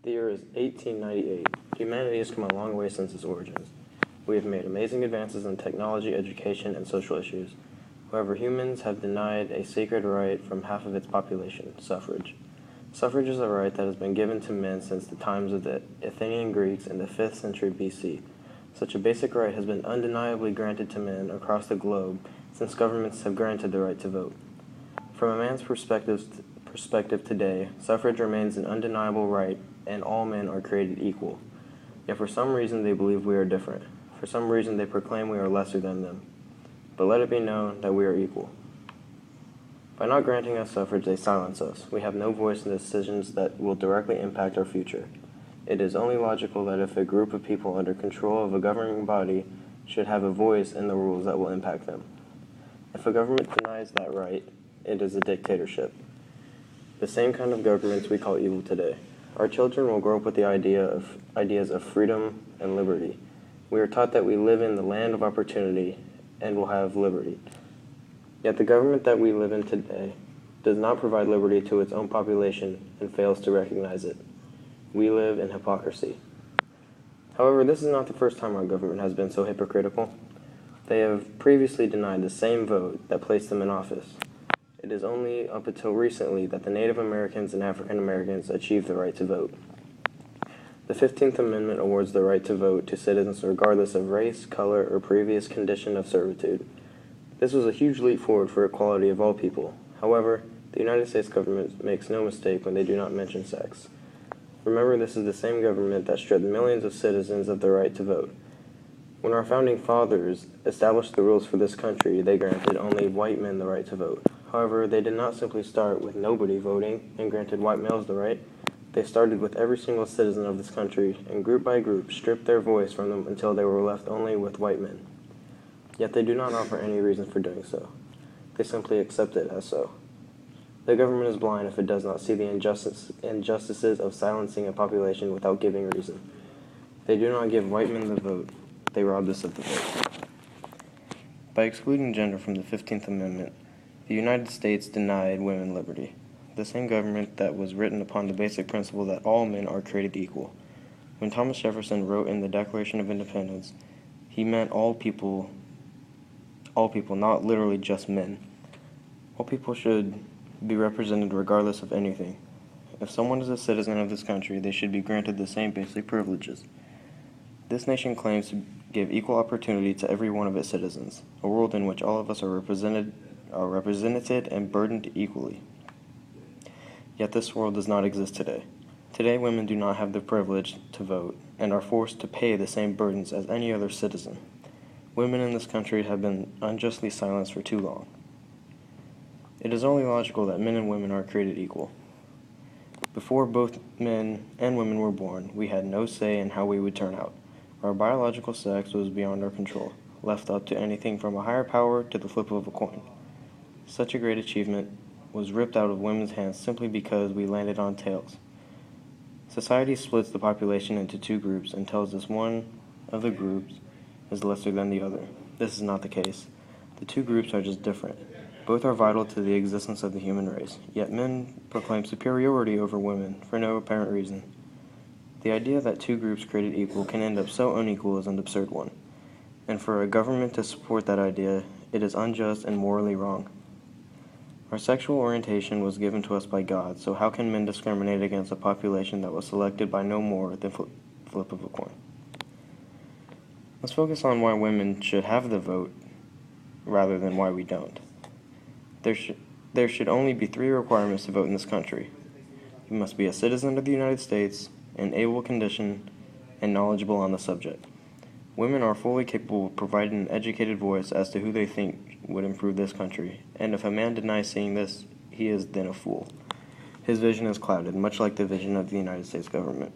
The year is 1898. Humanity has come a long way since its origins. We have made amazing advances in technology, education, and social issues. However, humans have denied a sacred right from half of its population, suffrage. Suffrage is a right that has been given to men since the times of the Athenian Greeks in the 5th century BC. Such a basic right has been undeniably granted to men across the globe since governments have granted the right to vote. From a man's perspective today, suffrage remains an undeniable right, and all men are created equal. Yet for some reason they believe we are different. For some reason they proclaim we are lesser than them. But let it be known that we are equal. By not granting us suffrage, they silence us. We have no voice in decisions that will directly impact our future. It is only logical that if a group of people under control of a governing body should have a voice in the rules that will impact them. If a government denies that right, it is a dictatorship. The same kind of governments we call evil today. Our children will grow up with the ideas of freedom and liberty. We are taught that we live in the land of opportunity and will have liberty. Yet the government that we live in today does not provide liberty to its own population and fails to recognize it. We live in hypocrisy. However, this is not the first time our government has been so hypocritical. They have previously denied the same vote that placed them in office. It is only up until recently that the Native Americans and African Americans achieved the right to vote. The 15th Amendment awards the right to vote to citizens regardless of race, color, or previous condition of servitude. This was a huge leap forward for equality of all people. However, the United States government makes no mistake when they do not mention sex. Remember, this is the same government that stripped millions of citizens of their right to vote. When our founding fathers established the rules for this country, they granted only white men the right to vote. However, they did not simply start with nobody voting and granted white males the right. They started with every single citizen of this country and group by group stripped their voice from them until they were left only with white men. Yet they do not offer any reason for doing so. They simply accept it as so. The government is blind if it does not see the injustices of silencing a population without giving reason. They do not give white men the vote. They robbed us of the vote. By excluding gender from the 15th Amendment, the United States denied women liberty, the same government that was written upon the basic principle that all men are created equal. When Thomas Jefferson wrote in the Declaration of Independence, he meant all people, not literally just men. All people should be represented regardless of anything. If someone is a citizen of this country, they should be granted the same basic privileges. This nation claims to give equal opportunity to every one of its citizens, a world in which all of us are represented and burdened equally. Yet this world does not exist today. Today, women do not have the privilege to vote and are forced to pay the same burdens as any other citizen. Women in this country have been unjustly silenced for too long. It is only logical that men and women are created equal. Before both men and women were born, we had no say in how we would turn out. Our biological sex was beyond our control, left up to anything from a higher power to the flip of a coin. Such a great achievement was ripped out of women's hands simply because we landed on tails. Society splits the population into two groups and tells us one of the groups is lesser than the other. This is not the case. The two groups are just different. Both are vital to the existence of the human race, yet men proclaim superiority over women for no apparent reason. The idea that two groups created equal can end up so unequal is an absurd one, and for a government to support that idea, it is unjust and morally wrong. Our sexual orientation was given to us by God, so how can men discriminate against a population that was selected by no more than flip of a coin? Let's focus on why women should have the vote rather than why we don't. There should only be 3 requirements to vote in this country. You must be a citizen of the United States, in able condition, and knowledgeable on the subject. Women are fully capable of providing an educated voice as to who they think would improve this country, and if a man denies seeing this, he is then a fool. His vision is clouded, much like the vision of the United States government.